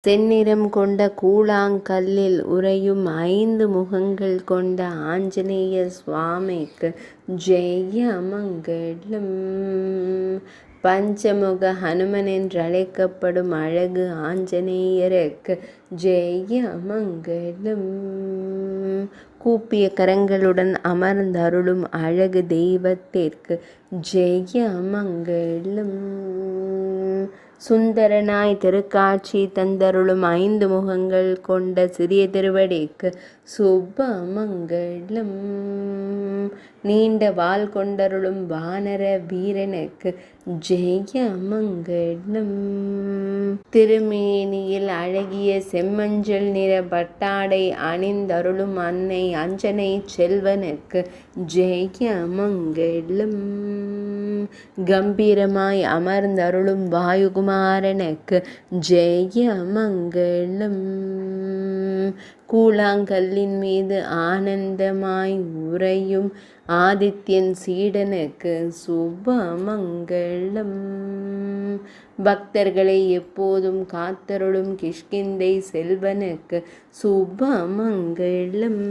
செந்நிறம் கொண்ட கூழாங்கல்லில் உறையும் 5 முகங்கள் கொண்ட ஆஞ்சநேய சுவாமிக்கு ஜெயமங்கலம். பஞ்சமுக ஹனுமன் என்றழைக்கப்படும் அழகு ஆஞ்சநேயருக்கு ஜெயமங்கலம். கூப்பிய கரங்களுடன் அமர்ந்தருளும் அழகு தெய்வத்திற்கு ஜெயமங்கலம். சுந்தரனாய் திருக்காட்சி தந்தருளும் 5 முகங்கள் கொண்ட சிறிய திருவடிக்கு சுபமங்கலம். நீண்ட வாள் கொண்டருளும் வானர வீரனுக்கு ஜெயமங்கலம். திருமேனியில் அழகிய செம்மஞ்சள் நிற பட்டாடை அணிந்தருளும் அன்னை அஞ்சனை செல்வனுக்கு ஜெயமங்கலம். கம்பீரமாய் அமர்ந்தருளும் வாயுகுமாரனுக்கு ஜெயமங்கலம். கூழாங்கல்லின் மீது ஆனந்தமாய் உறையும் ஆதித்யன் சீடனுக்கு சுபமங்கலம். பக்தர்களை எப்போதும் காத்தருளும் கிஷ்கிந்தை செல்வனுக்கு சுபமங்கலம்.